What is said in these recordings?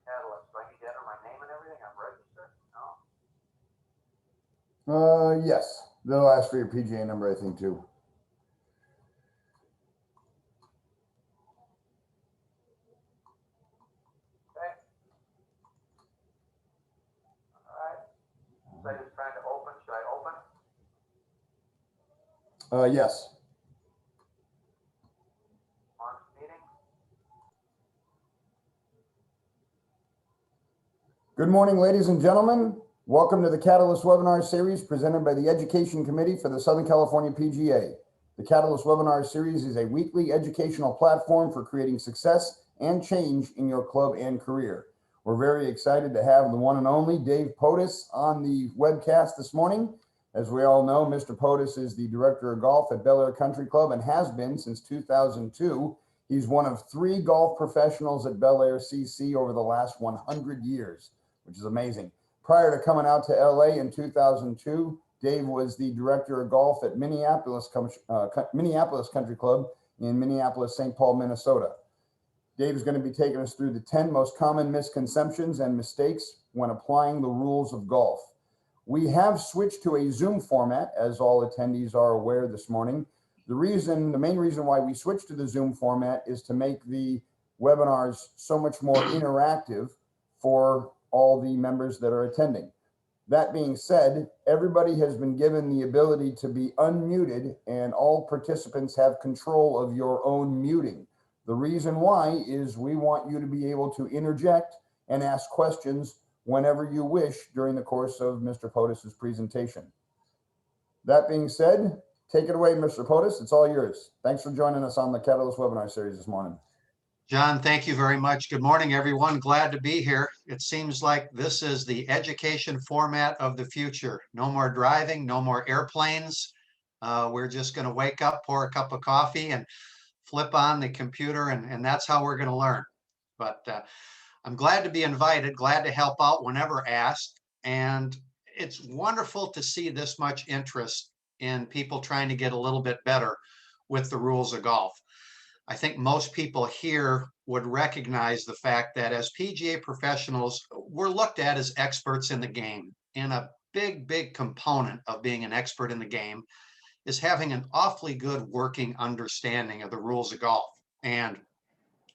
Catalyst. Do I need to enter my name and everything? I'm registered? No? Yes. They'll ask for your PGA number, I think, too. Okay. All right. So I just trying to open. Should I open? Yes. Launch meeting. Good morning, ladies and gentlemen. Welcome to the Catalyst webinar series presented by the Education Committee for the Southern California PGA. The Catalyst webinar series is a weekly educational platform for creating success and change in your club and career. We're very excited to have the one and only Dave Podas on the webcast this morning. As we all know, Mr. Podas is the Director of Golf at Bel Air Country Club and has been since 2002. He's one of 3 golf professionals at Bel Air CC over the last 100 years, which is amazing. Prior to coming out to LA in 2002, Dave was the Director of Golf at Minneapolis Country Club in Minneapolis, St. Paul, Minnesota. Dave is going to be taking us through the 10 most common misconceptions and mistakes when applying the rules of golf. We have switched to a Zoom format, as all attendees are aware this morning. The main reason why we switched to the Zoom format is to make the webinars so much more interactive for all the members that are attending. That being said, everybody has been given the ability to be unmuted, and all participants have control of your own muting. The reason why is we want you to be able to interject and ask questions whenever you wish during the course of Mr. Podas's presentation. That being said, take it away, Mr. Podas. It's all yours. Thanks for joining us on the Catalyst webinar series this morning. John, thank you very much. Good morning, everyone. Glad to be here. It seems like this is the education format of the future. No more driving, no more airplanes. We're just going to wake up, pour a cup of coffee, and flip on the computer, and that's how we're going to learn. But I'm glad to be invited, glad to help out whenever asked. And it's wonderful to see this much interest in people trying to get a little bit better with the rules of golf. I think most people here would recognize the fact that as PGA professionals, we're looked at as experts in the game. And a big component of being an expert in the game is having an awfully good working understanding of the rules of golf. And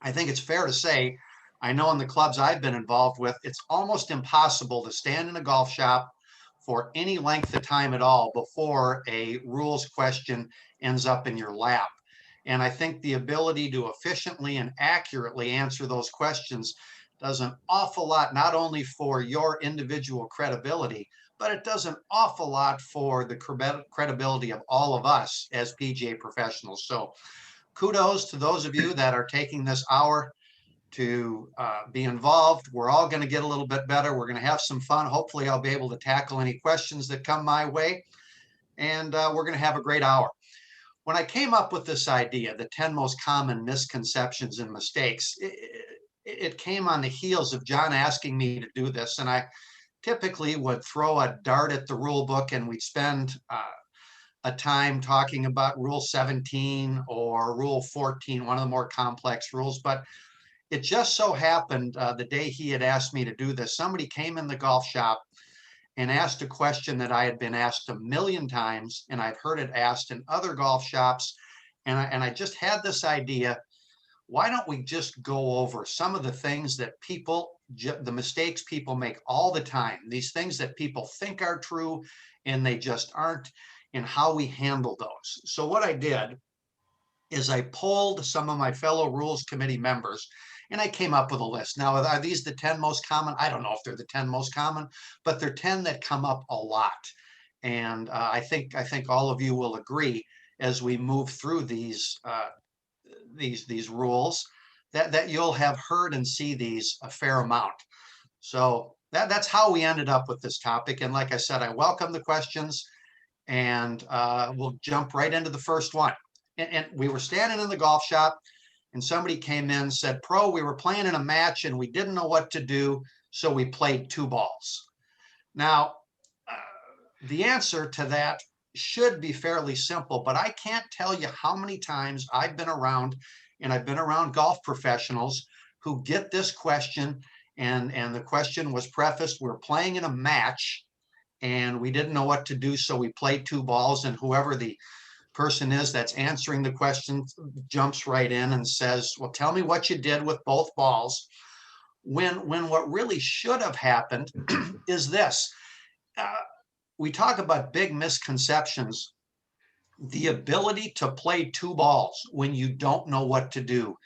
I think it's fair to say, I know in the clubs I've been involved with, it's almost impossible to stand in a golf shop for any length of time at all before a rules question ends up in your lap. And I think the ability to efficiently and accurately answer those questions does an awful lot, not only for your individual credibility, but it does an awful lot for the credibility of all of us as PGA professionals. So kudos to those of you that are taking this hour to be involved. We're all going to get a little bit better. We're going to have some fun. Hopefully I'll be able to tackle any questions that come my way. And we're going to have a great hour. When I came up with this idea, the 10 most common misconceptions and mistakes, it came on the heels of John asking me to do this. And I typically would throw a dart at the rule book, and we'd spend a time talking about Rule 17 or Rule 14, one of the more complex rules. But it just so happened the day he had asked me to do this, somebody came in the golf shop and asked a question that I had been asked a million times, and I've heard it asked in other golf shops. And I just had this idea, why don't we just go over some of the things that the mistakes people make all the time, these things that people think are true and they just aren't, and how we handle those. So what I did is I polled some of my fellow rules committee members, and I came up with a list. Now, are these the 10 most common? I don't know if they're the 10 most common, but they're 10 that come up a lot. And I think all of you will agree as we move through these rules that you'll have heard and see these a fair amount. So that's how we ended up with this topic. And like I said, I welcome the questions, and we'll jump right into the first one. And we were standing in the golf shop, and somebody came in and said, "Pro, we were playing in a match and we didn't know what to do, so we played 2 balls." Now, the answer to that should be fairly simple, but I can't tell you how many times I've been around golf professionals who get this question And the question was prefaced, we're playing in a match and we didn't know what to do, so we played two balls, and whoever the person is that's answering the question jumps right in and says, well, tell me what you did with both balls. When what really should have happened is this. We talk about big misconceptions. The ability to play two balls when you don't know what to do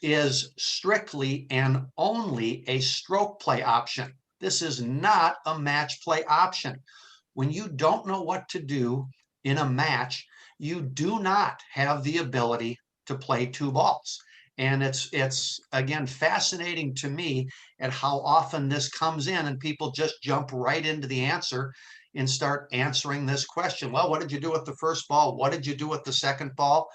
is strictly and only a stroke play option. This is not a match play option. When you don't know what to do in a match, you do not have the ability to play two balls. And it's again fascinating to me at how often this comes in and people just jump right into the answer and start answering this question. Well, what did you do with the first ball? What did you do with the second ball?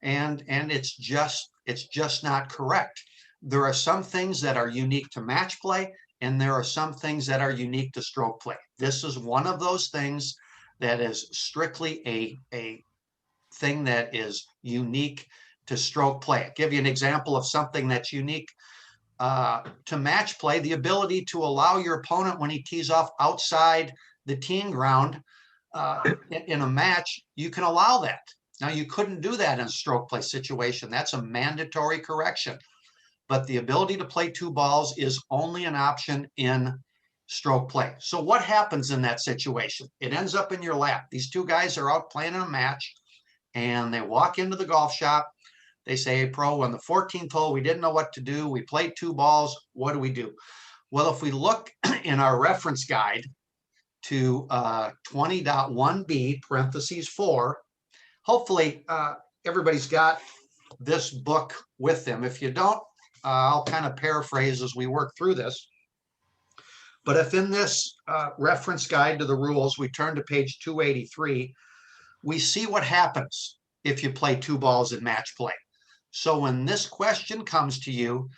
And it's just not correct. There are some things that are unique to match play, and there are some things that are unique to stroke play. This is one of those things that is strictly a thing that is unique to stroke play. I'll give you an example of something that's unique to match play: the ability to allow your opponent, when he tees off outside the teeing ground in a match, you can allow that. Now, you couldn't do that in a stroke play situation. That's a mandatory correction. But the ability to play two balls is only an option in stroke play. So what happens in that situation? It ends up in your lap. These two guys are out playing in a match, and they walk into the golf shop. They say, hey, pro, on the 14th hole, we didn't know what to do. We played two balls. What do we do? Well, if we look in our reference guide to 20.1b, parentheses 4, hopefully everybody's got this book with them. If you don't, I'll kind of paraphrase as we work through this. But if in this reference guide to the rules, we turn to page 283, we see what happens if you play two balls in match play. So when this question comes to you,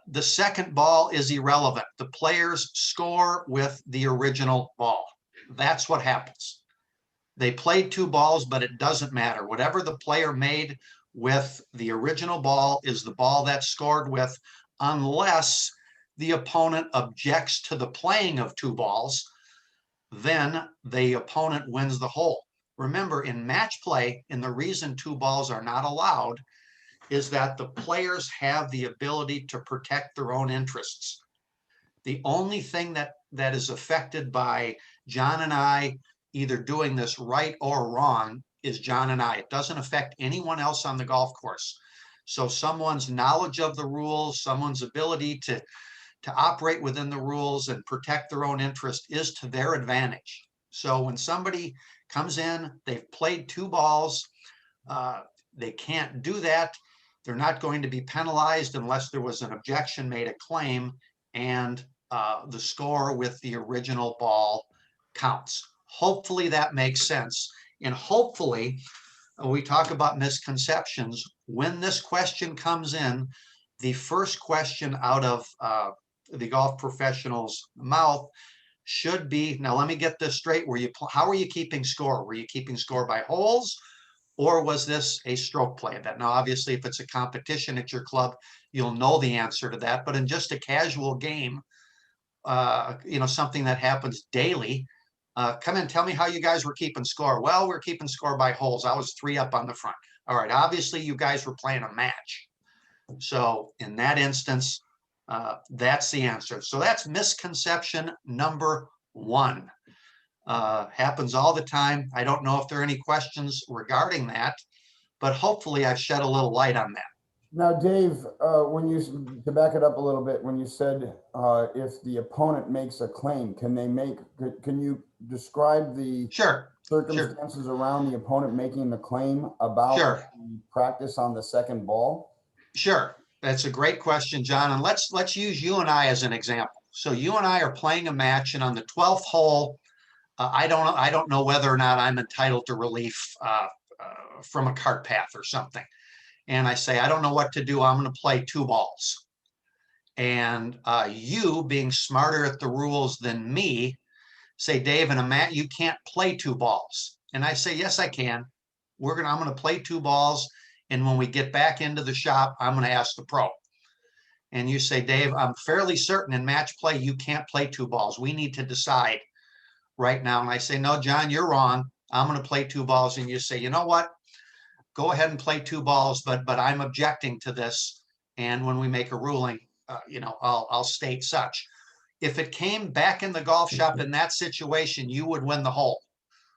the second ball is irrelevant. The players score with the original ball. That's what happens. They played two balls, but it doesn't matter. Whatever the player made with the original ball is the ball that's scored with, unless the opponent objects to the playing of two balls. Then the opponent wins the hole. Remember, in match play, and the reason two balls are not allowed is that the players have the ability to protect their own interests. The only thing that is affected by John and I either doing this right or wrong is John and I. It doesn't affect anyone else on the golf course. So someone's knowledge of the rules, someone's ability to operate within the rules and protect their own interest is to their advantage. So when somebody comes in, they've played two balls, they can't do that. They're not going to be penalized unless there was an objection made, a claim, and the score with the original ball counts. Hopefully that makes sense. And hopefully, we talk about misconceptions. When this question comes in, the first question out of the golf professional's mouth should be, now let me get this straight, how are you keeping score? Were you keeping score by holes, or was this a stroke play event? Now, obviously, if it's a competition at your club, you'll know the answer to that. But in just a casual game, something that happens daily, come in, tell me how you guys were keeping score. Well, we're keeping score by holes. I was 3 up on the front. All right, obviously, you guys were playing a match. So in that instance, that's the answer. So that's misconception number 1. Happens all the time. I don't know if there are any questions regarding that, but hopefully I've shed a little light on that. Now, Dave, to back it up a little bit, when you said if the opponent makes a claim, can you describe the circumstances around the opponent making the claim about the practice on the second ball? Sure. That's a great question, John. And let's use you and I as an example. So you and I are playing a match, and on the 12th hole, I don't know whether or not I'm entitled to relief from a cart path or something. And I say, I don't know what to do. I'm going to play 2 balls. And you, being smarter at the rules than me, say, Dave, in a match, you can't play 2 balls. And I say, yes, I can. I'm going to play 2 balls. And when we get back into the shop, I'm going to ask the pro. and you say, Dave, I'm fairly certain in match play, you can't play 2 balls. We need to decide right now. And I say, no, John, you're wrong. I'm going to play 2 balls. And you say, you know what? Go ahead and play 2 balls, but I'm objecting to this. And when we make a ruling, I'll state such. If it came back in the golf shop in that situation, you would win the hole,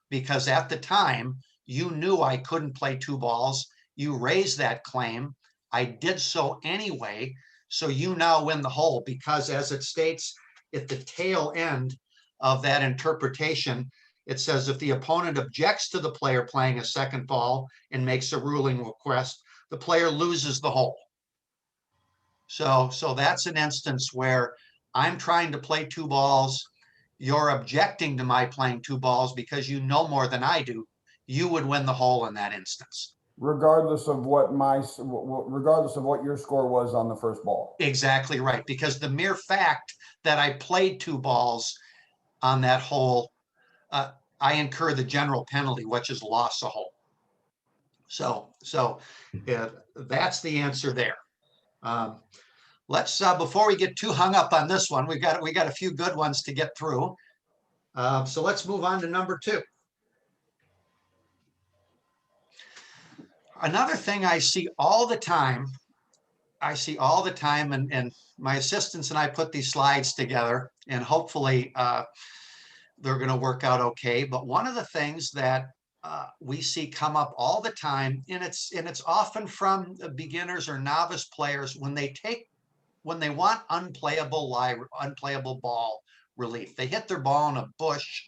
because at the time you knew I couldn't play 2 balls. You raised that claim. I did so anyway. So you now win the hole, because as it states at the tail end of that interpretation, it says if the opponent objects to the player playing a second ball and makes a ruling request, the player loses the hole. So that's an instance where I'm trying to play 2 balls. You're objecting to my playing 2 balls because you know more than I do. You would win the hole in that instance. Regardless of what your score was on the first ball. Exactly right. Because the mere fact that I played 2 balls on that hole, I incur the general penalty, which is loss of hole. So that's the answer there. Let's before we get too hung up on this one, we got a few good ones to get through. So let's move on to number 2. Another thing I see all the time, and my assistants and I put these slides together, and hopefully they're going to work out okay. But one of the things that we see come up all the time, and it's often from beginners or novice players, when they want unplayable ball relief. They hit their ball in a bush,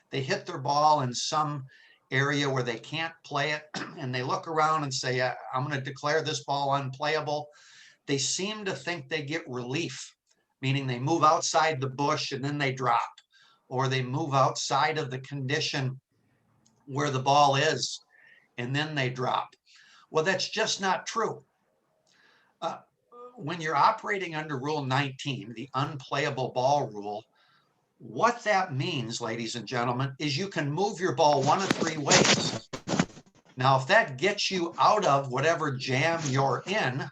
they hit their ball in some area where they can't play it, and they look around and say, I'm going to declare this ball unplayable. They seem to think they get relief, meaning they move outside the bush and then they drop, or they move outside of the condition where the ball is and then they drop. Well, that's just not true. When you're operating under Rule 19, the unplayable ball rule, what that means, ladies and gentlemen, is you can move your ball 1 of 3 ways. Now, if that gets you out of whatever jam you're in,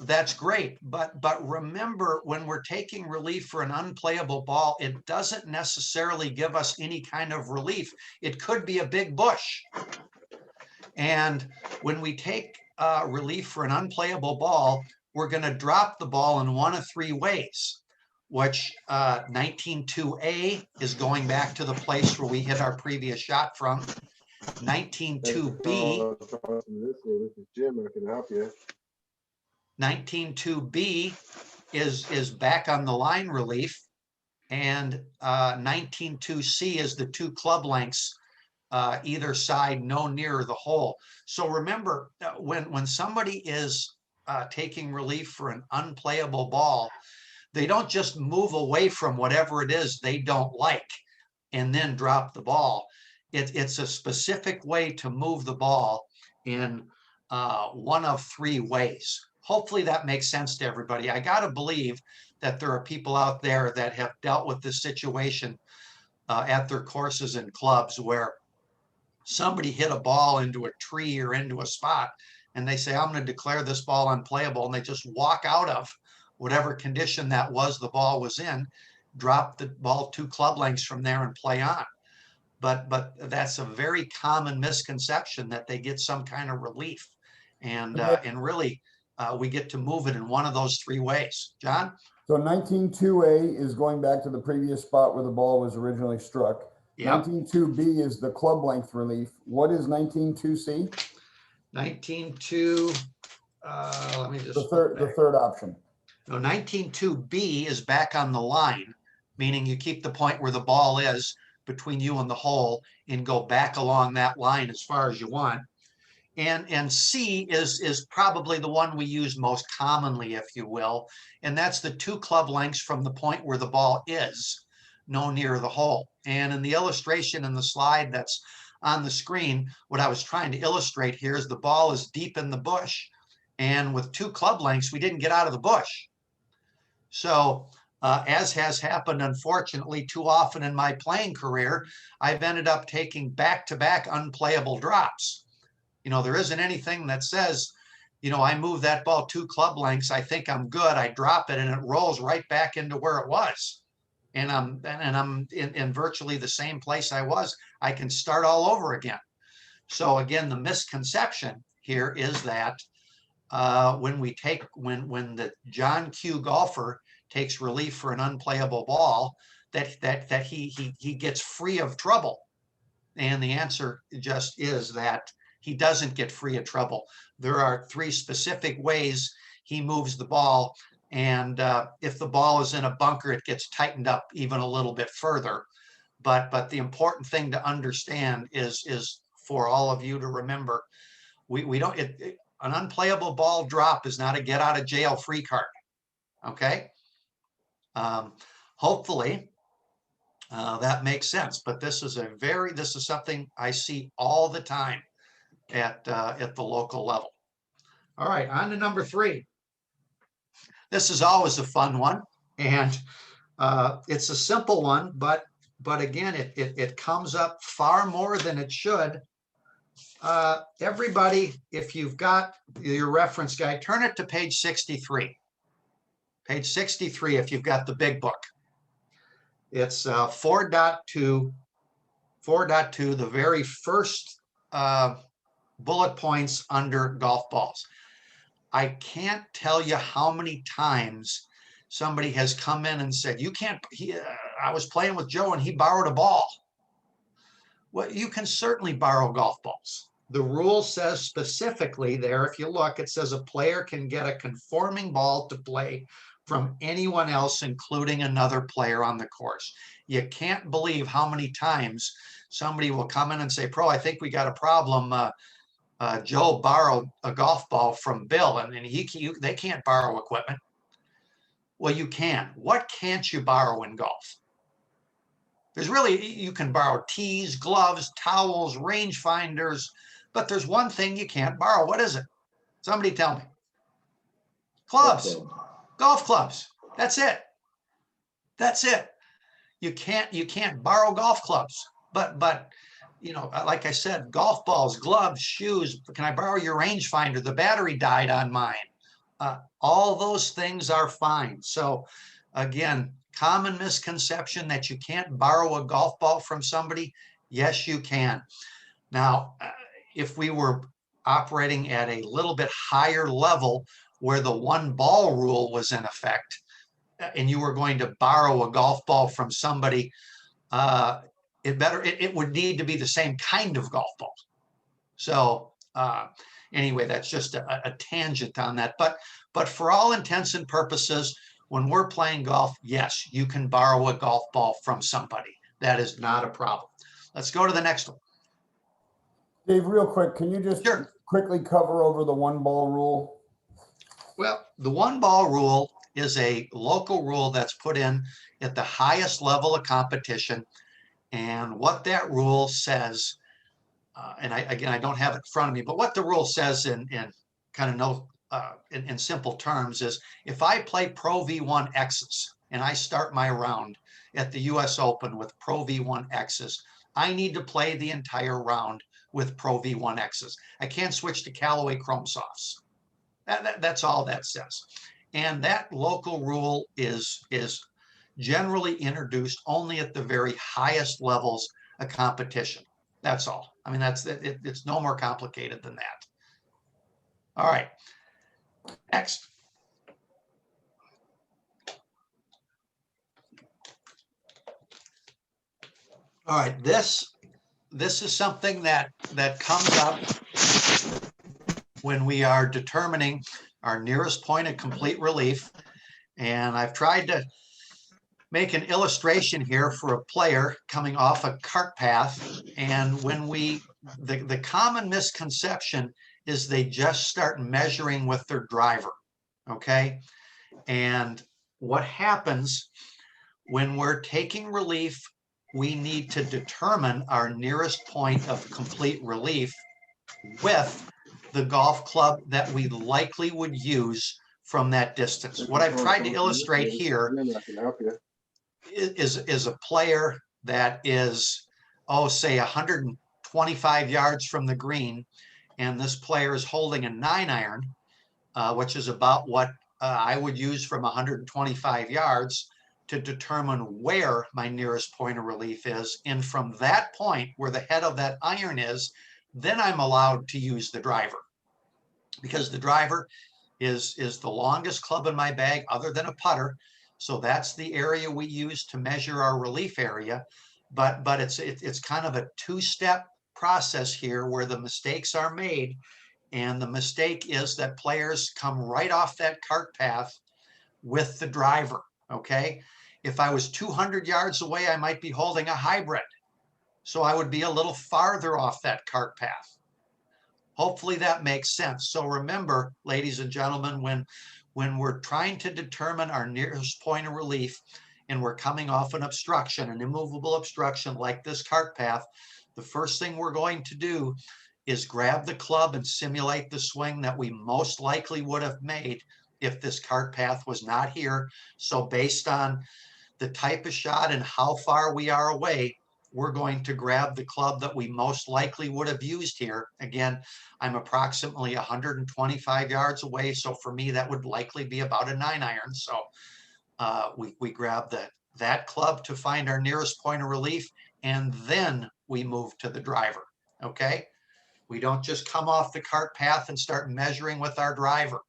that's great. But remember, when we're taking relief for an unplayable ball, it doesn't necessarily give us any kind of relief. It could be a big bush. And when we take relief for an unplayable ball, we're going to drop the ball in 1 of 3 ways, which 19.2a is going back to the place where we hit our previous shot from. 19.2b. This is Jim. I can help you. 19.2b is back on the line relief, and 19.2c is the 2 club lengths either side, no nearer the hole. So remember, when somebody is taking relief for an unplayable ball, they don't just move away from whatever it is they don't like and then drop the ball. It's a specific way to move the ball in 1 of 3 ways. Hopefully that makes sense to everybody. I got to believe that there are people out there that have dealt with this situation at their courses and clubs, where somebody hit a ball into a tree or into a spot and they say, I'm going to declare this ball unplayable, and they just walk out of whatever condition that was the ball was in, drop the ball 2 club lengths from there and play on. But that's a very common misconception, that they get some kind of relief, and really we get to move it in 1 of those 3 ways. John? So 19.2a is going back to the previous spot where the ball was originally struck. Yep. 19.2b is the club length relief. What is 19.2c? 19.2, let me just... The third option. No, 19.2b is back on the line, meaning you keep the point where the ball is between you and the hole and go back along that line as far as you want. And C is probably the one we use most commonly, if you will, and that's the 2 club lengths from the point where the ball is, no nearer the hole. And in the illustration in the slide that's on the screen, what I was trying to illustrate here is the ball is deep in the bush, and with 2 club lengths, we didn't get out of the bush. So as has happened, unfortunately, too often in my playing career, I've ended up taking back-to-back unplayable drops. You know, there isn't anything that says I move that ball 2 club lengths. I think I'm good. I drop it and it rolls right back into where it was. And I'm in virtually the same place I was. I can start all over again. So again, the misconception here is that when the John Q golfer takes relief for an unplayable ball, that he gets free of trouble. And the answer just is that he doesn't get free of trouble. There are 3 specific ways he moves the ball. And if the ball is in a bunker, it gets tightened up even a little bit further. But the important thing to understand is for all of you to remember, we don't, an unplayable ball drop is not a get out of jail free card. Okay. Hopefully that makes sense, but this is something I see all the time at the local level. All right, on to number 3. This is always a fun one, and it's a simple one, but again, it comes up far more than it should. Everybody, if you've got your reference guide, turn it to page 63. Page 63, if you've got the big book. It's 4.2, the very first bullet points under golf balls. I can't tell you how many times somebody has come in and said, you can't, I was playing with Joe and he borrowed a ball. Well, you can certainly borrow golf balls. The rule says specifically there, if you look, it says a player can get a conforming ball to play from anyone else, including another player on the course. You can't believe how many times somebody will come in and say, Pro, I think we got a problem. Joe borrowed a golf ball from Bill, and they can't borrow equipment. Well, you can. What can't you borrow in golf? You can borrow tees, gloves, towels, rangefinders, but there's one thing you can't borrow. What is it? Somebody tell me. Clubs. Golf clubs. That's it. That's it. You can't borrow golf clubs. But like I said, golf balls, gloves, shoes. Can I borrow your rangefinder? The battery died on mine. All those things are fine. So again, common misconception that you can't borrow a golf ball from somebody. Yes, you can. Now, if we were operating at a little bit higher level where the 1 ball rule was in effect, and you were going to borrow a golf ball from somebody, it would need to be the same kind of golf ball. So anyway, that's just a tangent on that. But for all intents and purposes, when we're playing golf, yes, you can borrow a golf ball from somebody. That is not a problem. Let's go to the next one. Dave, real quick, can you just quickly cover over the 1 ball rule? Well, the 1 ball rule is a local rule that's put in at the highest level of competition. And what that rule says, and I don't have it in front of me, but what the rule says in simple terms is, if I play Pro V1 X's and I start my round at the US Open with Pro V1 X's, I need to play the entire round with Pro V1 X's. I can't switch to Callaway Chrome Softs. That's all that says. And that local rule is generally introduced only at the very highest levels of competition. That's all. I mean, it's no more complicated than that. All right. Next. All right. This is something that comes up when we are determining our nearest point of complete relief. And I've tried to make an illustration here for a player coming off a cart path. And when the common misconception is they just start measuring with their driver, okay? And what happens when we're taking relief, we need to determine our nearest point of complete relief with the golf club that we likely would use from that distance. What I've tried to illustrate here is a player that is, say 125 yards from the green, and this player is holding a 9-iron, which is about what I would use from 125 yards to determine where my nearest point of relief is. And from that point where the head of that iron is, then I'm allowed to use the driver, because the driver is the longest club in my bag other than a putter. So that's the area we use to measure our relief area. But it's kind of a two-step process here where the mistakes are made. And the mistake is that players come right off that cart path with the driver, okay? If I was 200 yards away, I might be holding a hybrid. So I would be a little farther off that cart path. Hopefully that makes sense. So remember, ladies and gentlemen, when we're trying to determine our nearest point of relief and we're coming off an obstruction, an immovable obstruction like this cart path, the first thing we're going to do is grab the club and simulate the swing that we most likely would have made if this cart path was not here. So based on the type of shot and how far we are away, we're going to grab the club that we most likely would have used here. Again, I'm approximately 125 yards away. So for me, that would likely be about a 9-iron. So we grab that club to find our nearest point of relief, and then we move to the driver, okay? We don't just come off the cart path and start measuring with our driver.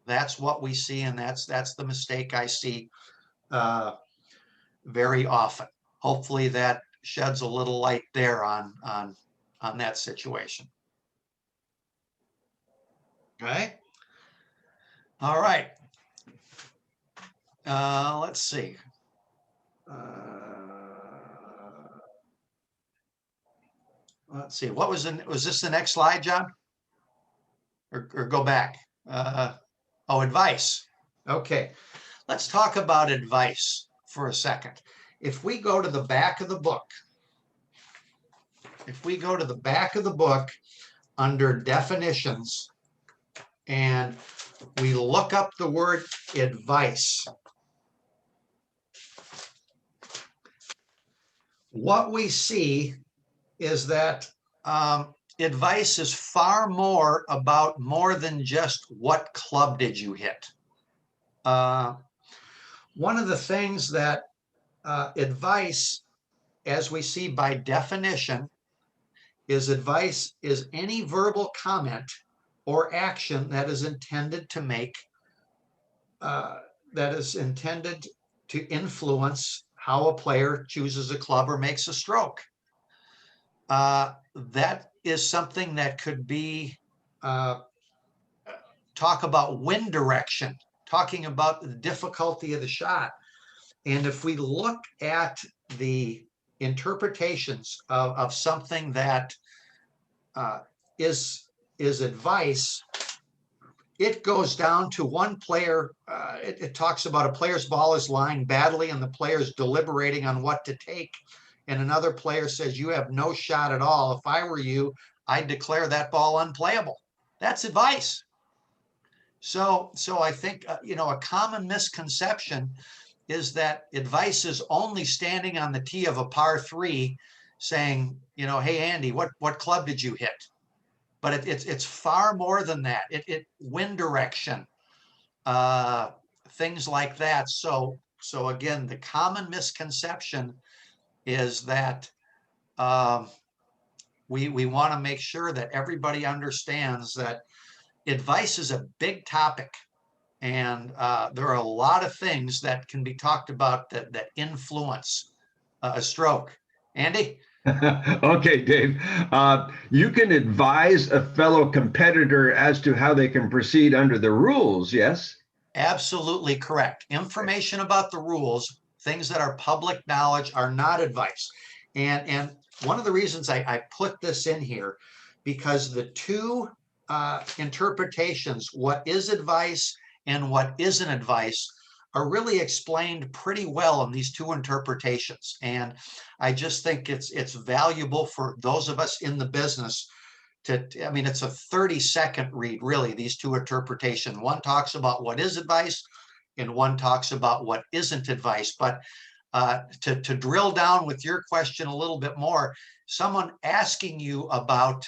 That's what we see, and that's the mistake I see very often. Hopefully that sheds a little light there on that situation. Okay. All right. Let's see. Let's see. What was this the next slide, John? Or go back? Oh, advice. Okay. Let's talk about advice for a second. If we go to the back of the book, under definitions and we look up the word advice, what we see is that advice is far more about more than just what club did you hit. One of the things that advice, as we see by definition, is advice is any verbal comment or action that is intended to make, that is intended to influence how a player chooses a club or makes a stroke. That is something that could be, talk about wind direction, talking about the difficulty of the shot. And if we look at the interpretations of something that is advice, it goes down to one player. It talks about a player's ball is lying badly and the player's deliberating on what to take. And another player says, you have no shot at all. If I were you, I'd declare that ball unplayable. That's advice. So I think, a common misconception is that advice is only standing on the tee of a par 3 saying, hey, Andy, what club did you hit? But it's far more than that. Wind direction, things like that. So again, the common misconception is that we want to make sure that everybody understands that advice is a big topic. And there are a lot of things that can be talked about that influence a stroke. Andy? Okay, Dave. You can advise a fellow competitor as to how they can proceed under the rules, yes? Absolutely correct. Information about the rules, things that are public knowledge, are not advice. And one of the reasons I put this in here, because the two interpretations, what is advice and what isn't advice, are really explained pretty well in these two interpretations. And I just think it's valuable for those of us in the business it's a 30-second read, really, these two interpretations. One talks about what is advice and one talks about what isn't advice. But to drill down with your question a little bit more, someone asking you about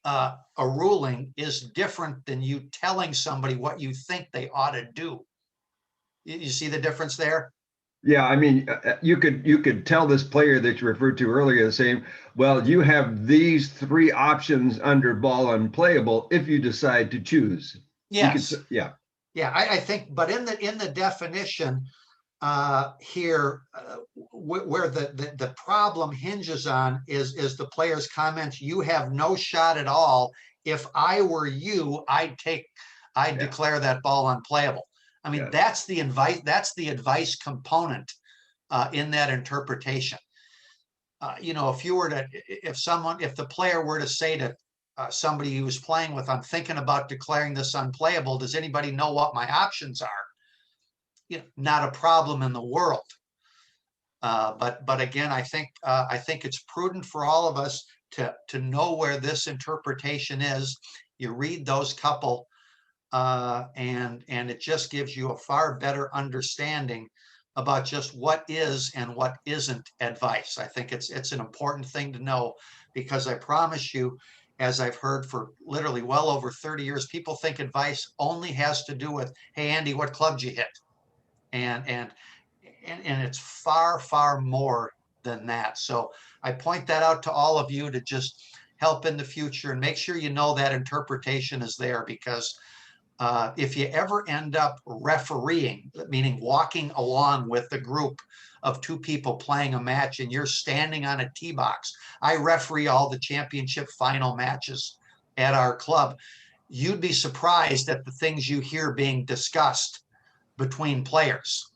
a ruling is different than you telling somebody what you think they ought to do. You see the difference there? Yeah, I mean, you could tell this player that you referred to earlier, saying, well, you have these three options under ball unplayable if you decide to choose. Yes. Yeah. Yeah, I think, but in the definition here, where the problem hinges on is the player's comments, you have no shot at all. If I were you, I'd declare that ball unplayable. I mean, Yes. that's the advice component in that interpretation. You know, if the player were to say to somebody he was playing with, I'm thinking about declaring this unplayable, does anybody know what my options are? You know, not a problem in the world. But again, I think it's prudent for all of us to know where this interpretation is. You read those couple, and it just gives you a far better understanding about just what is and what isn't advice. I think it's an important thing to know, because I promise you, as I've heard for literally well over 30 years, people think advice only has to do with, hey, Andy, what club did you hit? And it's far, far more than that. So I point that out to all of you to just help in the future and make sure you know that interpretation is there, because if you ever end up refereeing, meaning walking along with the group of two people playing a match and you're standing on a tee box, I referee all the championship final matches at our club. You'd be surprised at the things you hear being discussed between players.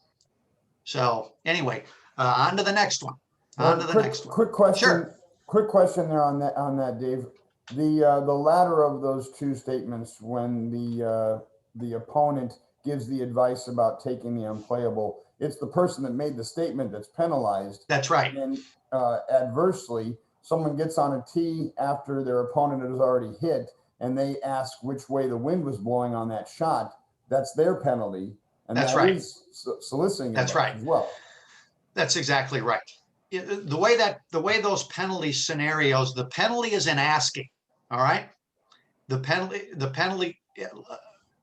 So anyway, on to the next one. Quick question. Sure. Quick question there on that, Dave. The latter of those two statements, when the opponent gives the advice about taking the unplayable, it's the person that made the statement that's penalized. That's right. And adversely, someone gets on a tee after their opponent has already hit, and they ask which way the wind was blowing on that shot. That's their penalty, and That's that right. is soliciting That's advice right. as well. That's exactly right. The way those penalty scenarios, the penalty is in asking. All right. The penalty.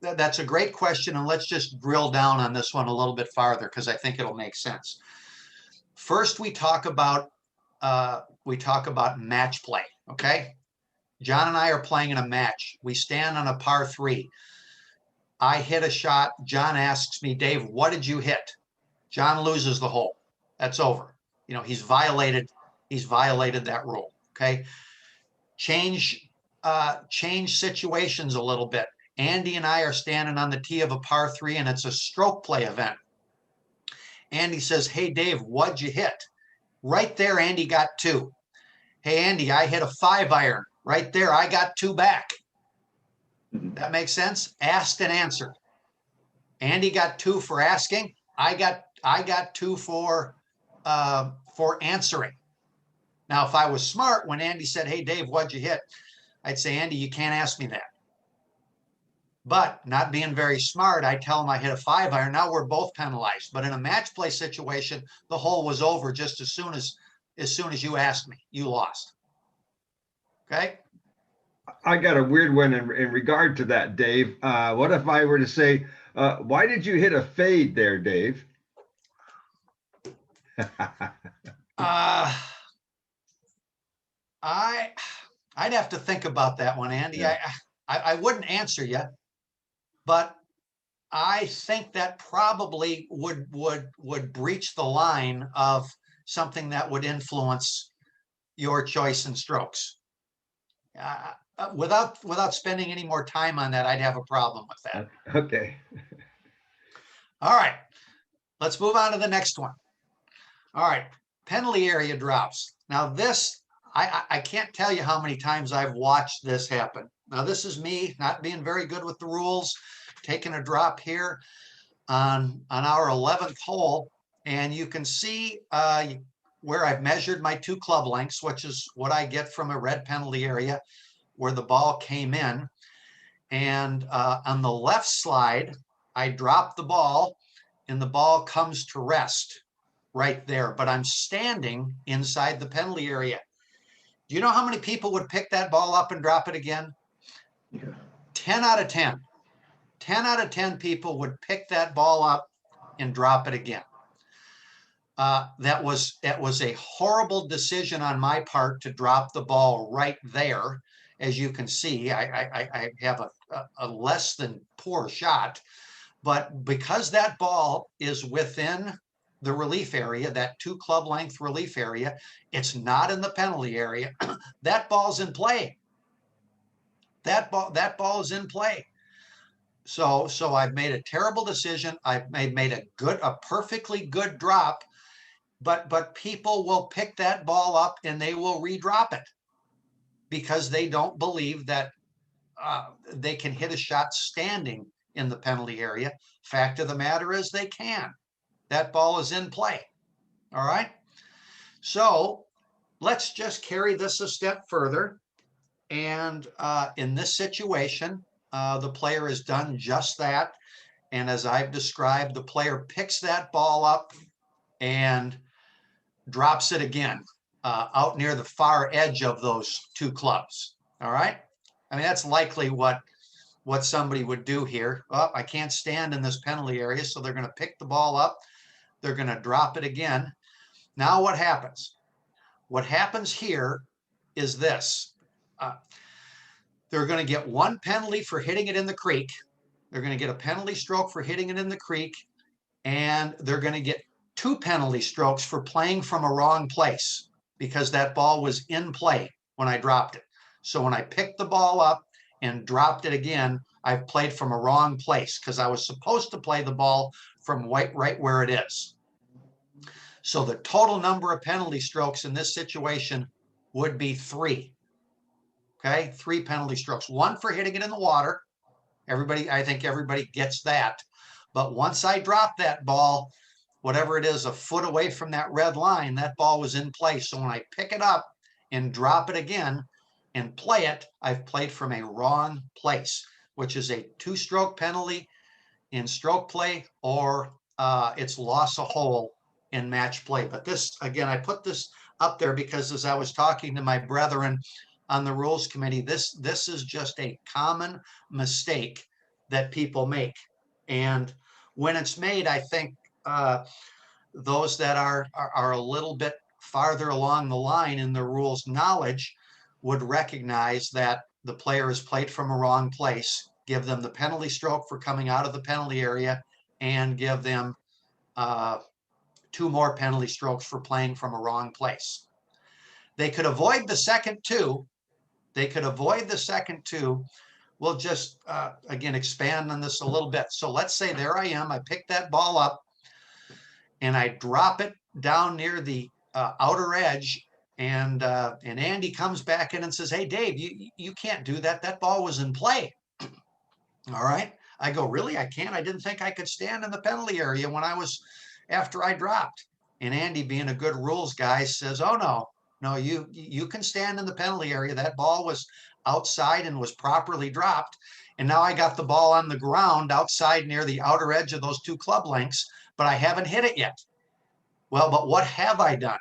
That's a great question, and let's just drill down on this one a little bit farther, because I think it'll make sense. First, we talk about match play. Okay. John and I are playing in a match. We stand on a par 3. I hit a shot. John asks me, Dave, what did you hit? John loses the hole. That's over. You know, he's violated that rule. Okay. Change situations a little bit. Andy and I are standing on the tee of a par 3, and it's a stroke play event. Andy says, hey, Dave, what'd you hit? Right there, Andy got 2. Hey, Andy, I hit a 5-iron. Right there, I got 2 back. That makes sense? Asked and answered. Andy got 2 for asking. I got 2 for answering. Now, if I was smart, when Andy said, hey, Dave, what'd you hit? I'd say, Andy, you can't ask me that. But not being very smart, I tell him I hit a 5-iron. Now we're both penalized. But in a match play situation, the hole was over just as soon as you asked me. You lost. Okay? I got a weird one in regard to that, Dave. What if I were to say, why did you hit a fade there, Dave? I'd have to think about that one, Andy. Yeah. I wouldn't answer you, but I think that probably would breach the line of something that would influence your choice in strokes. Without spending any more time on that, I'd have a problem with that. Okay. All right, let's move on to the next one. All right, penalty area drops. Now this, I can't tell you how many times I've watched this happen. Now this is me not being very good with the rules, taking a drop here on our 11th hole, and you can see where I've measured my 2 club lengths, which is what I get from a red penalty area where the ball came in. And on the left slide, I drop the ball and the ball comes to rest right there, but I'm standing inside the penalty area. Do you know how many people would pick that ball up and drop it again? Yeah. 10 out of 10. 10 out of 10 people would pick that ball up and drop it again. That was a horrible decision on my part to drop the ball right there. As you can see, I have a less than poor shot, but because that ball is within the relief area, that 2 club length relief area, it's not in the penalty area. That ball's in play. That ball is in play. So I've made a terrible decision. I've made a perfectly good drop, but people will pick that ball up and they will redrop it because they don't believe that they can hit a shot standing in the penalty area. Fact of the matter is they can. That ball is in play. All right. So let's just carry this a step further. And in this situation, the player has done just that. And as I've described, the player picks that ball up and drops it again out near the far edge of those 2 clubs. All right. I mean, that's likely what somebody would do here. Oh, I can't stand in this penalty area. So they're going to pick the ball up. They're going to drop it again. Now what happens? What happens here is this. They're going to get 1 penalty for hitting it in the creek. They're going to get a penalty stroke for hitting it in the creek. And they're going to get 2 penalty strokes for playing from a wrong place because that ball was in play when I dropped it. So when I picked the ball up and dropped it again, I've played from a wrong place because I was supposed to play the ball from right where it is. So the total number of penalty strokes in this situation would be 3. Okay, 3 penalty strokes. 1 for hitting it in the water. I think everybody gets that. But once I dropped that ball, whatever it is, a foot away from that red line, that ball was in play. So when I pick it up and drop it again and play it, I've played from a wrong place, which is a 2-stroke penalty in stroke play, or it's loss a hole in match play. But this, again, I put this up there because as I was talking to my brethren on the rules committee, this is just a common mistake that people make. And when it's made, I think those that are a little bit farther along the line in the rules knowledge would recognize that the player has played from a wrong place, give them the penalty stroke for coming out of the penalty area, and give them 2 more penalty strokes for playing from a wrong place. They could avoid the second 2. We'll just, again, expand on this a little bit. So let's say there I am. I pick that ball up and I drop it down near the outer edge. And Andy comes back in and says, "Hey, Dave, you can't do that. That ball was in play." All right. I go, "Really? I can't? I didn't think I could stand in the penalty area after I dropped." And Andy, being a good rules guy, says, "Oh, no, you can stand in the penalty area. That ball was outside and was properly dropped. And now I got the ball on the ground outside near the outer edge of those 2 club lengths, but I haven't hit it yet." Well, but what have I done?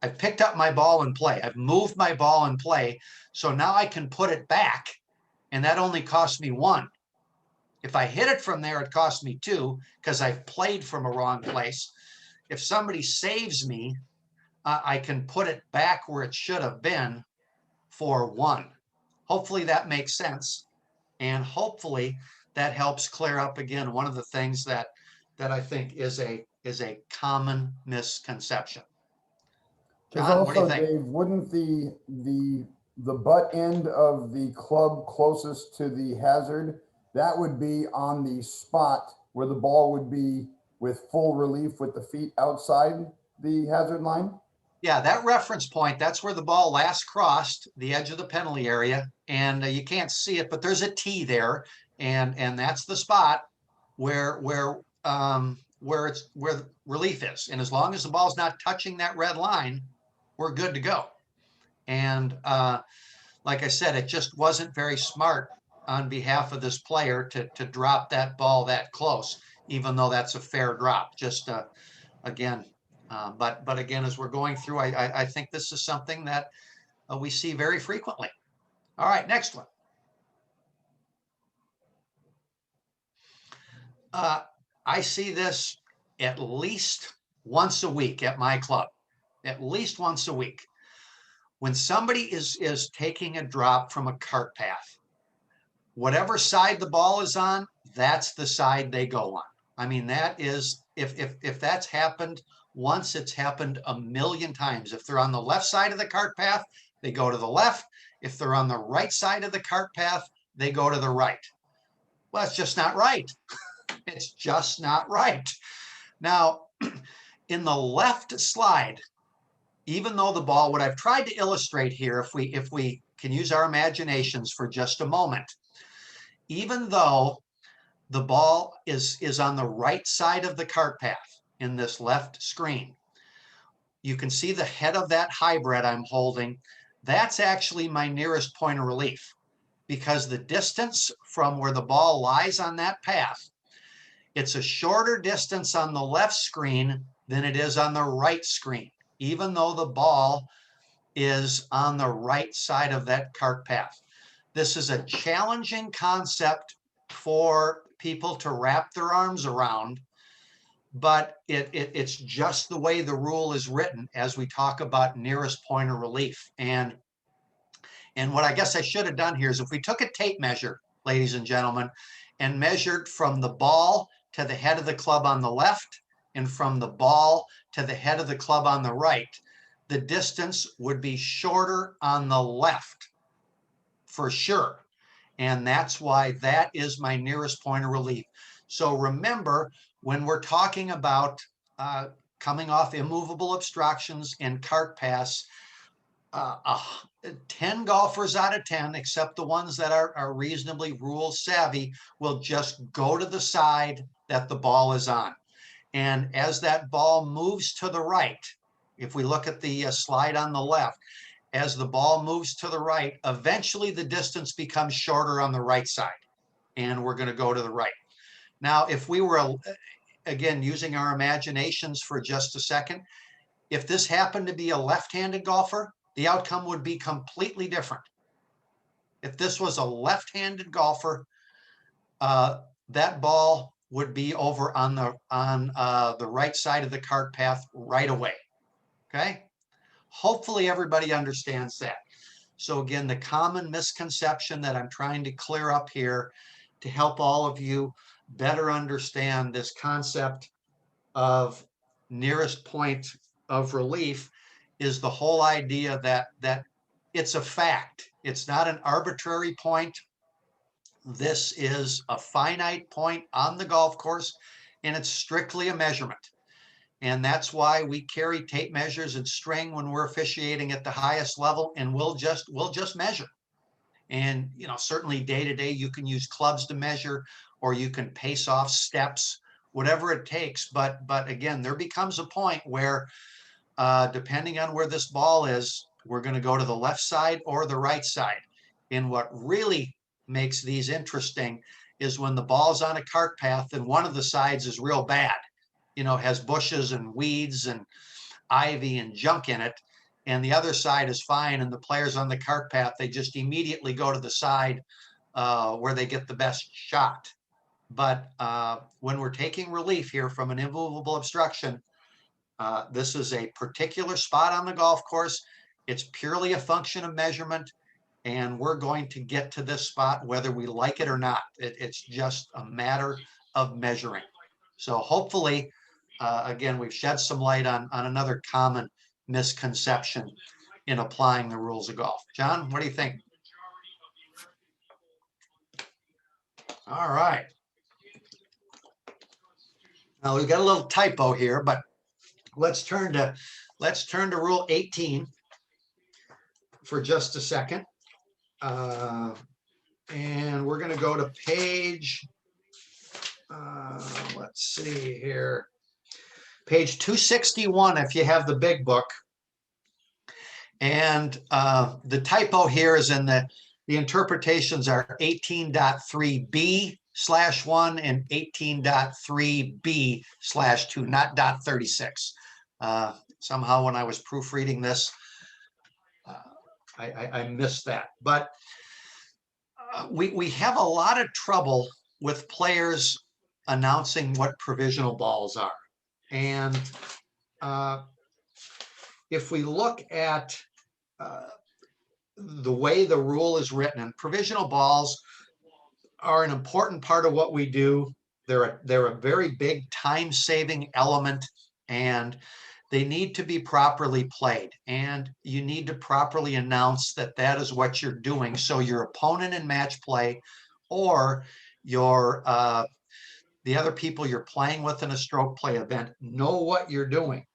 I've picked up my ball in play. I've moved my ball in play. So now I can put it back, and that only cost me 1. If I hit it from there, it cost me 2 because I've played from a wrong place. If somebody saves me, I can put it back where it should have been for 1. Hopefully that makes sense. And hopefully that helps clear up, again, one of the things that I think is a common misconception. John, what do you Also, think? Dave, wouldn't the butt end of the club closest to the hazard, that would be on the spot where the ball would be with full relief with the feet outside the hazard line? Yeah, that reference point, that's where the ball last crossed the edge of the penalty area. And you can't see it, but there's a T there. And that's the spot where relief is. And as long as the ball's not touching that red line, we're good to go. And like I said, it just wasn't very smart on behalf of this player to drop that ball that close, even though that's a fair drop. Just again, but again, as we're going through, I think this is something that we see very frequently. All right, next one. I see this at least once a week at my club, at least once a week. When somebody is taking a drop from a cart path, whatever side the ball is on, that's the side they go on. I mean, that is, if that's happened once, it's happened a million times. If they're on the left side of the cart path, they go to the left. If they're on the right side of the cart path, they go to the right. Well, it's just not right. It's just not right. Now, in the left slide, even though the ball, what I've tried to illustrate here, if we can use our imaginations for just a moment, even though the ball is on the right side of the cart path in this left screen, you can see the head of that hybrid I'm holding. That's actually my nearest point of relief, because the distance from where the ball lies on that path, it's a shorter distance on the left screen than it is on the right screen, even though the ball is on the right side of that cart path. This is a challenging concept for people to wrap their arms around, but it's just the way the rule is written as we talk about nearest point of relief. And what I guess I should have done here is, if we took a tape measure, ladies and gentlemen, and measured from the ball to the head of the club on the left and from the ball to the head of the club on the right, the distance would be shorter on the left for sure. And that's why that is my nearest point of relief. So remember, when we're talking about coming off immovable obstructions and cart paths, 10 golfers out of 10, except the ones that are reasonably rule savvy, will just go to the side that the ball is on. And as that ball moves to the right, if we look at the slide on the left, as the ball moves to the right, eventually the distance becomes shorter on the right side, and we're going to go to the right. Now, if we were, again, using our imaginations for just a second, if this happened to be a left-handed golfer, the outcome would be completely different. If this was a left-handed golfer, that ball would be over on the right side of the cart path right away. Okay? Hopefully everybody understands that. So again, the common misconception that I'm trying to clear up here to help all of you better understand this concept of nearest point of relief is the whole idea that it's a fact. It's not an arbitrary point. This is a finite point on the golf course, and it's strictly a measurement. And that's why we carry tape measures and string when we're officiating at the highest level, and we'll just measure. And certainly day to day you can use clubs to measure, or you can pace off steps, whatever it takes. But again, there becomes a point where depending on where this ball is, we're going to go to the left side or the right side. And what really makes these interesting is when the ball's on a cart path and one of the sides is real bad, has bushes and weeds and ivy and junk in it, and the other side is fine, and the players on the cart path, they just immediately go to the side where they get the best shot. But when we're taking relief here from an immovable obstruction, this is a particular spot on the golf course. It's purely a function of measurement, and we're going to get to this spot whether we like it or not. It's just a matter of measuring. So hopefully, again, we've shed some light on another common misconception in applying the rules of golf. John, what do you think? All right. Now we've got a little typo here, but let's turn to rule 18 for just a second. And we're going to go to page, let's see here, page 261 if you have the big book. And the typo here is in the interpretations are 18.3b/1 and 18.3b/2, not .36. Somehow when I was proofreading this, I missed that. But we have a lot of trouble with players announcing what provisional balls are. And if we look at the way the rule is written, and provisional balls are an important part of what we do. They're a very big time-saving element, and they need to be properly played. And you need to properly announce that that is what you're doing, so your opponent in match play or your the other people you're playing with in a stroke play event know what you're doing.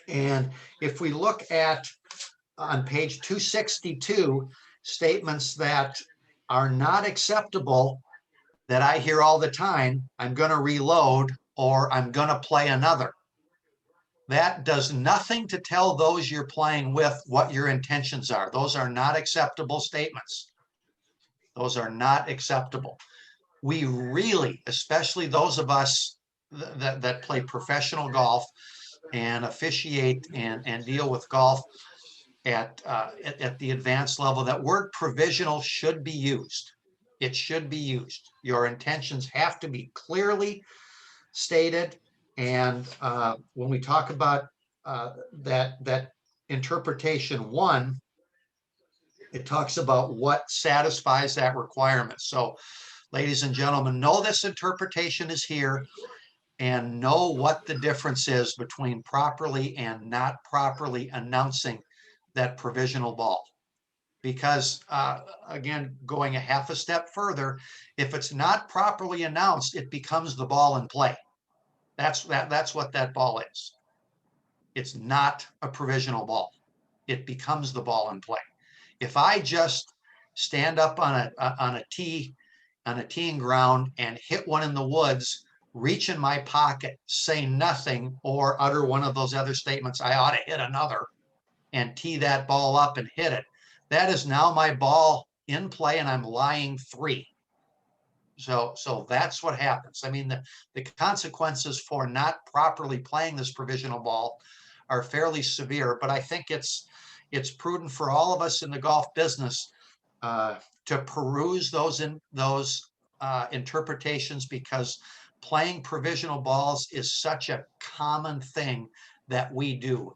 And if we look at on page 262, statements that are not acceptable that I hear all the time, I'm going to reload or I'm going to play another. That does nothing to tell those you're playing with what your intentions are. Those are not acceptable statements. Those are not acceptable. We really, especially those of us that play professional golf and officiate and deal with golf at the advanced level, that word provisional should be used. It should be used. Your intentions have to be clearly stated. And when we talk about that interpretation 1, it talks about what satisfies that requirement. So, ladies and gentlemen, know this interpretation is here and know what the difference is between properly and not properly announcing that provisional ball. Because again, going a half a step further, if it's not properly announced, it becomes the ball in play. That's what that ball is. It's not a provisional ball. It becomes the ball in play. If I just stand up on a teeing ground and hit one in the woods, reach in my pocket, say nothing, or utter one of those other statements, I ought to hit another, and tee that ball up and hit it, that is now my ball in play and I'm lying 3. So that's what happens. I mean, the consequences for not properly playing this provisional ball are fairly severe, but I think it's prudent for all of us in the golf business to peruse those interpretations, because playing provisional balls is such a common thing that we do.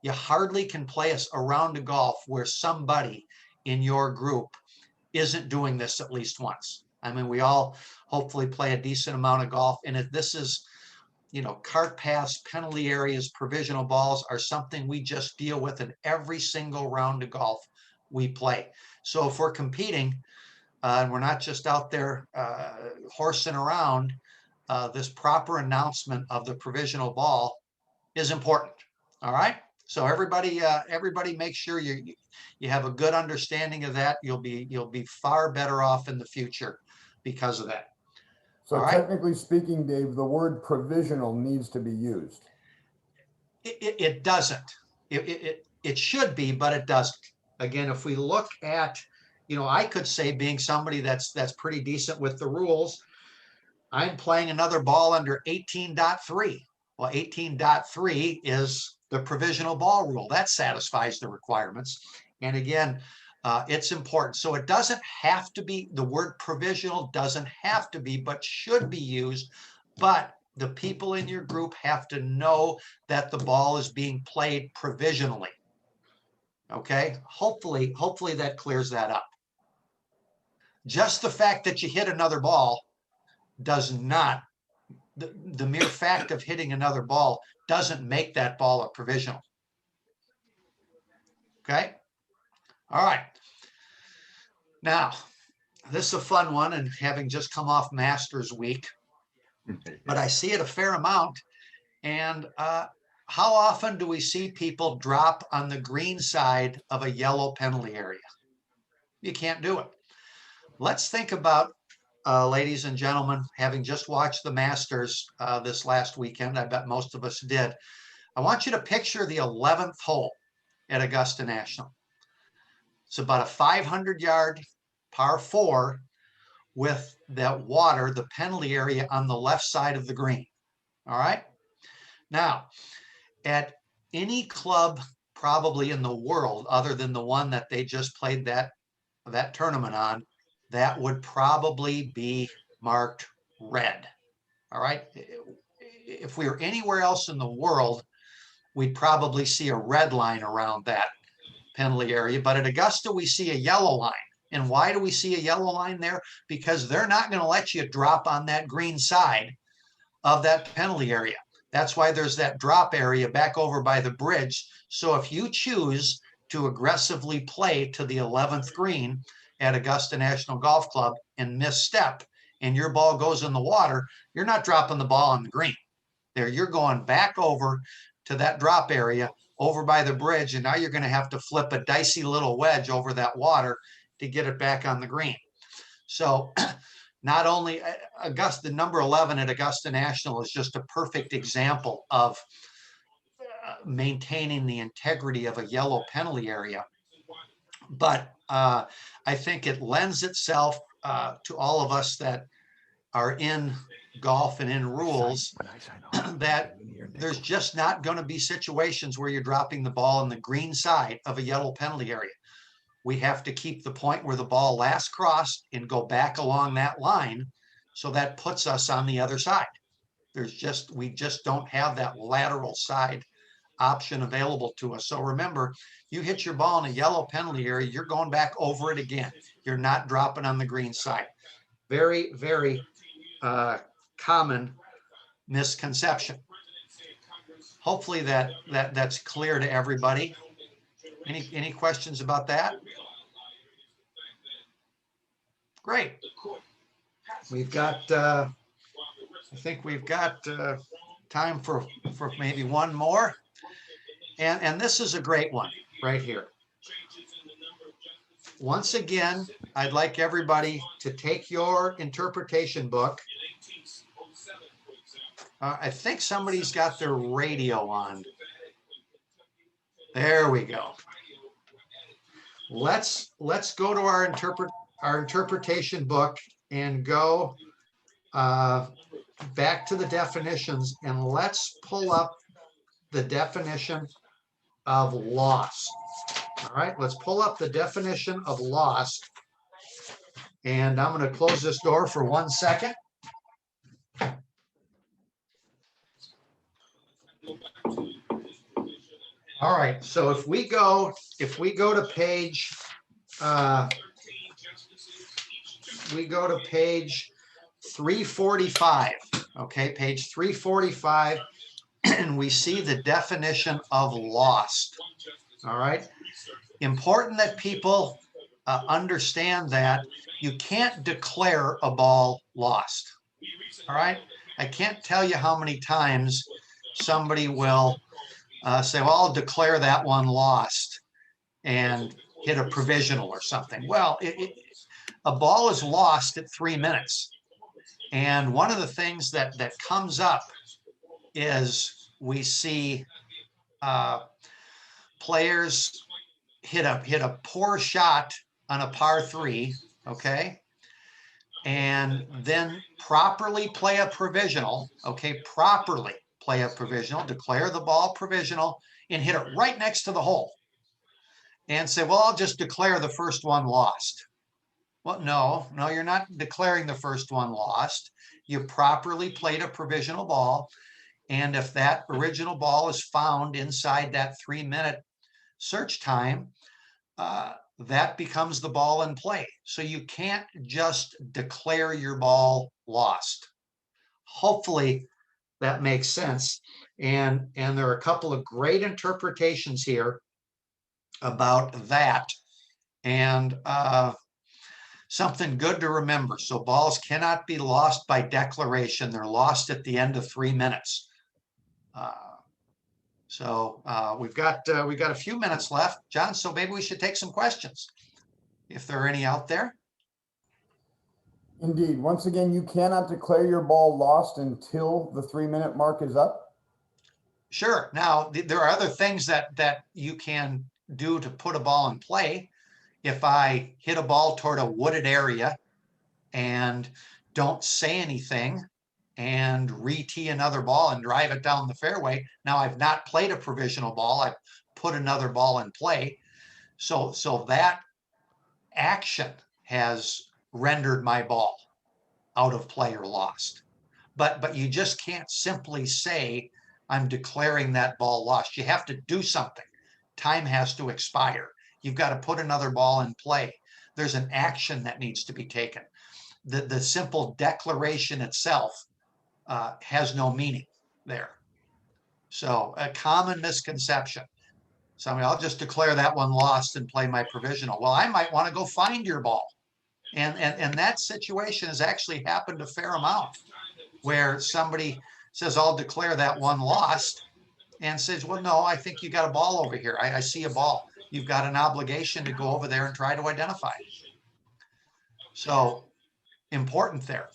You hardly can play us a round of golf where somebody in your group isn't doing this at least once. I mean, we all hopefully play a decent amount of golf, and if this is, cart paths, penalty areas, provisional balls are something we just deal with in every single round of golf we play. So if we're competing and we're not just out there horsing around, this proper announcement of the provisional ball is important. All right. So everybody make sure you have a good understanding of that. You'll be far better off in the future because of that. So All right. technically speaking, Dave, the word provisional needs to be used. It doesn't. It should be, but it doesn't. Again, if we look at, I could say, being somebody that's pretty decent with the rules, I'm playing another ball under 18.3. Well, 18.3 is the provisional ball rule. That satisfies the requirements. And again, it's important. So it doesn't have to be, the word provisional doesn't have to be, but should be used. But the people in your group have to know that the ball is being played provisionally. Okay, hopefully that clears that up. Just the fact that you hit another ball does not, the mere fact of hitting another ball doesn't make that ball a provisional. Okay, all right. Now, this is a fun one, and having just come off Masters Week, but I see it a fair amount. And how often do we see people drop on the green side of a yellow penalty area? You can't do it. Let's think about, ladies and gentlemen, having just watched the Masters this last weekend, I bet most of us did. I want you to picture the 11th hole at Augusta National. It's about a 500-yard par 4 with that water, the penalty area, on the left side of the green. All right. Now, at any club probably in the world, other than the one that they just played that tournament on, that would probably be marked red. All right. If we were anywhere else in the world, we'd probably see a red line around that penalty area. But at Augusta, we see a yellow line. And why do we see a yellow line there? Because they're not going to let you drop on that green side of that penalty area. That's why there's that drop area back over by the bridge. So if you choose to aggressively play to the 11th green at Augusta National Golf Club and misstep, and your ball goes in the water, you're not dropping the ball on the green. There, you're going back over to that drop area over by the bridge, and now you're going to have to flip a dicey little wedge over that water to get it back on the green. So not only Augusta, the number 11 at Augusta National is just a perfect example of maintaining the integrity of a yellow penalty area. But I think it lends itself to all of us that are in golf and in rules that there's just not going to be situations where you're dropping the ball on the green side of a yellow penalty area. We have to keep the point where the ball last crossed and go back along that line. So that puts us on the other side. We just don't have that lateral side option available to us. So remember, you hit your ball in a yellow penalty area, you're going back over it again. You're not dropping on the green side. Very, very common misconception. Hopefully that's clear to everybody. Any questions about that? Great. We've got I think we've got time for maybe one more. And this is a great one right here. Once again, I'd like everybody to take your interpretation book. I think somebody's got their radio on. There we go. Let's go to our interpretation book and go back to the definitions, and let's pull up the definition of lost. All right, let's pull up the definition of lost. And I'm going to close this door for 1 second. All right, so if we go to page we go to page 345, okay, page 345, and we see the definition of lost. All right, important that people understand that you can't declare a ball lost. All right, I can't tell you how many times somebody will say, well, I'll declare that one lost and hit a provisional or something. Well, a ball is lost at 3 minutes. And one of the things that comes up is we see players hit a poor shot on a par 3, okay, and then properly play a provisional, okay, properly play a provisional, declare the ball provisional, and hit it right next to the hole and say, well, I'll just declare the first one lost. Well, no, you're not declaring the first one lost. You properly played a provisional ball, and if that original ball is found inside that 3-minute search time, that becomes the ball in play. So you can't just declare your ball lost. Hopefully that makes sense. And there are a couple of great interpretations here about that. And something good to remember. So balls cannot be lost by declaration. They're lost at the end of 3 minutes. So we've got a few minutes left, John. So maybe we should take some questions, if there are any out there. Indeed. Once again, you cannot declare your ball lost until the 3-minute mark is up. Sure. Now there are other things that you can do to put a ball in play. If I hit a ball toward a wooded area and don't say anything and re-tee another ball and drive it down the fairway, now I've not played a provisional ball. I've put another ball in play. So that action has rendered my ball out of play or lost. But you just can't simply say, I'm declaring that ball lost. You have to do something. Time has to expire. You've got to put another ball in play. There's an action that needs to be taken. The simple declaration itself has no meaning there. So a common misconception. So I'll just declare that one lost and play my provisional. Well, I might want to go find your ball. And that situation has actually happened a fair amount, where somebody says, I'll declare that one lost, and says, well, no, I think you got a ball over here. I see a ball. You've got an obligation to go over there and try to identify it. So important there.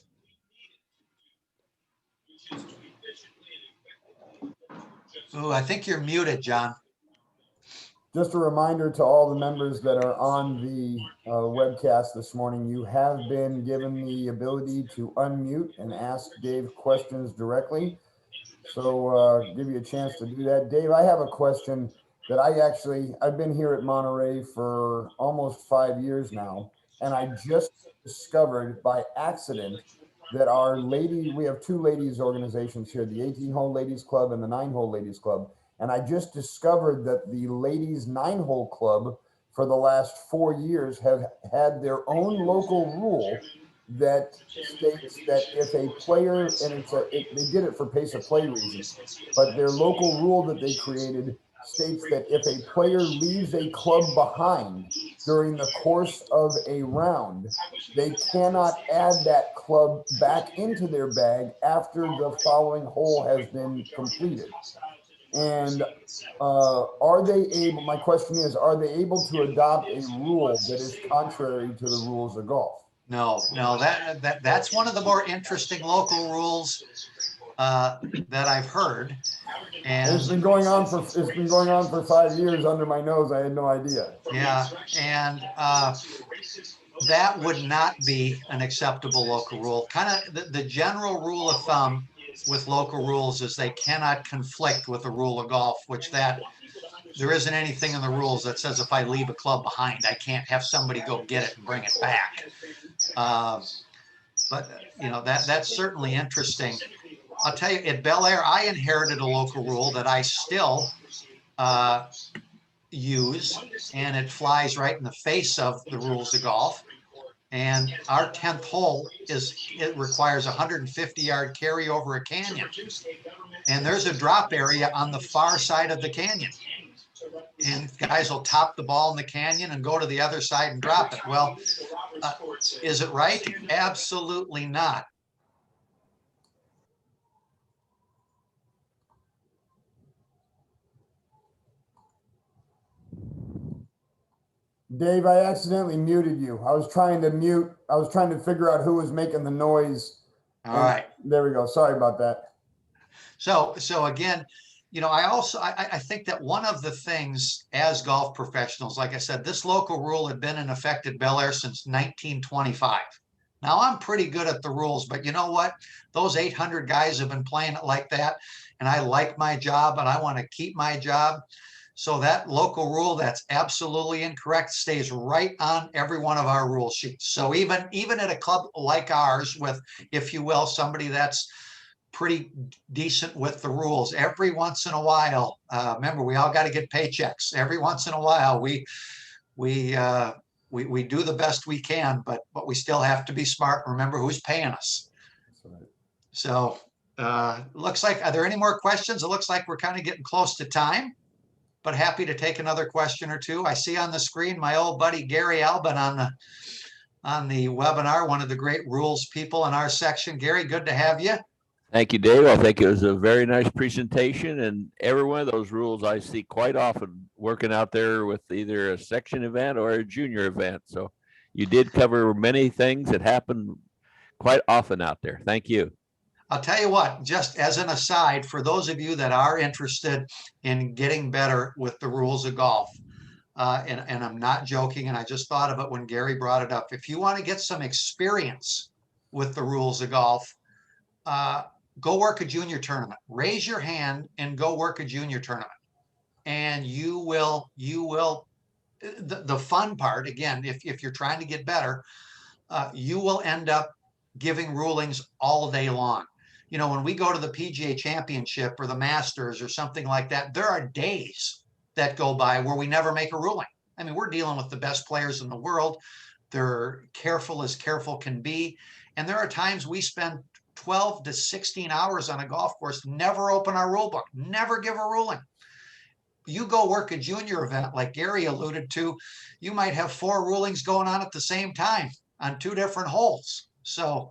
Ooh, I think you're muted, John. Just a reminder to all the members that are on the webcast this morning, you have been given the ability to unmute and ask Dave questions directly. So give you a chance to do that. Dave, I have a question that I've been here at Monterey for almost 5 years now, and I just discovered by accident that we have two ladies organizations here, the 18-hole ladies club and the 9-hole ladies club. And I just discovered that the ladies 9-hole club for the last 4 years have had their own local rule that states that if a player, and they did it for pace of play reasons, but their local rule that they created states that if a player leaves a club behind during the course of a round, they cannot add that club back into their bag after the following hole has been completed. And my question is, are they able to adopt a rule that is contrary to the rules of golf? No, that's one of the more interesting local rules that I've heard. And it's been going on for 5 years under my nose. I had no idea. Yeah, and that would not be an acceptable local rule. Kind of the general rule of thumb with local rules is they cannot conflict with the rule of golf, which that there isn't anything in the rules that says if I leave a club behind, I can't have somebody go get it and bring it back. But that's certainly interesting. I'll tell you, at Bel Air, I inherited a local rule that I still use, and it flies right in the face of the rules of golf. And our 10th hole it requires a 150-yard carry over a canyon. And there's a drop area on the far side of the canyon. And guys will top the ball in the canyon and go to the other side and drop it. Well, is it right? Absolutely not. Dave, I accidentally muted you. I was trying to figure out who was making the noise. All right. There we go. Sorry about that. So again, I think that one of the things as golf professionals, like I said, this local rule had been in effect at Bel Air since 1925. Now I'm pretty good at the rules, but you know what? Those 800 guys have been playing it like that, and I like my job and I want to keep my job. So that local rule that's absolutely incorrect stays right on every one of our rule sheets. So even at a club like ours with, if you will, somebody that's pretty decent with the rules, every once in a while, remember, we all got to get paychecks. Every once in a while, we do the best we can, but we still have to be smart and remember who's paying us. Right. So looks like, are there any more questions? It looks like we're kind of getting close to time, but happy to take another question or two. I see on the screen my old buddy Gary Albin on the webinar, one of the great rules people in our section. Gary, good to have you. Thank you, Dave. I think it was a very nice presentation, and every one of those rules I see quite often working out there with either a section event or a junior event. So you did cover many things that happen quite often out there. Thank you. I'll tell you what, just as an aside, for those of you that are interested in getting better with the rules of golf, and I'm not joking, and I just thought of it when Gary brought it up. If you want to get some experience with the rules of golf, go work a junior tournament. Raise your hand and go work a junior tournament. and you will, the fun part, again, if you're trying to get better, you will end up giving rulings all day long. You know, when we go to the PGA Championship or the Masters or something like that, there are days that go by where we never make a ruling. I mean, we're dealing with the best players in the world. They're careful as careful can be. And there are times we spend 12 to 16 hours on a golf course, never open our rule book, never give a ruling. You go work a junior event like Gary alluded to, you might have 4 rulings going on at the same time on 2 different holes. So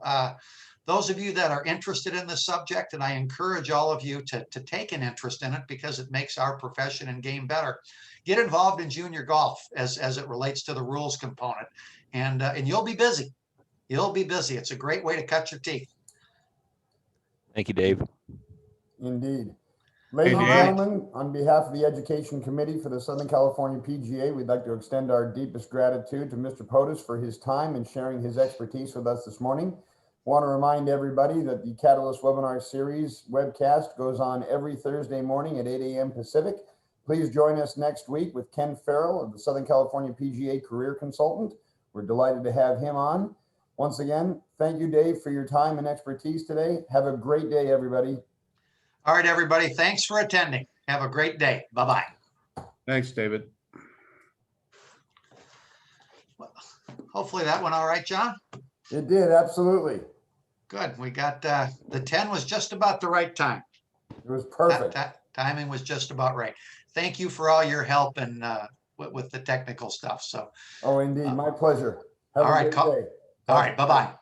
those of you that are interested in this subject, and I encourage all of you to take an interest in it because it makes our profession and game better, get involved in junior golf as it relates to the rules component, and you'll be busy. You'll be busy. It's a great way to cut your teeth. Thank you, Dave. Indeed. Ladies and gentlemen, on behalf of the Education Committee for the Southern California PGA, we'd like to extend our deepest gratitude to Mr. Podas for his time and sharing his expertise with us this morning. I want to remind everybody that the Catalyst Webinar Series webcast goes on every Thursday morning at 8 a.m. Pacific. Please join us next week with Ken Farrell of the Southern California PGA Career Consultant. We're delighted to have him on. Once again, thank you, Dave, for your time and expertise today. Have a great day, everybody. All right, everybody. Thanks for attending. Have a great day. Bye-bye. Thanks, David. Well, hopefully that went all right, John. It did, absolutely. Good. We got the 10 was just about the right time. It was perfect. That timing was just about right. Thank you for all your help and with the technical stuff. So, Oh, indeed. My pleasure. Have all a right, great day. all right. Bye-bye.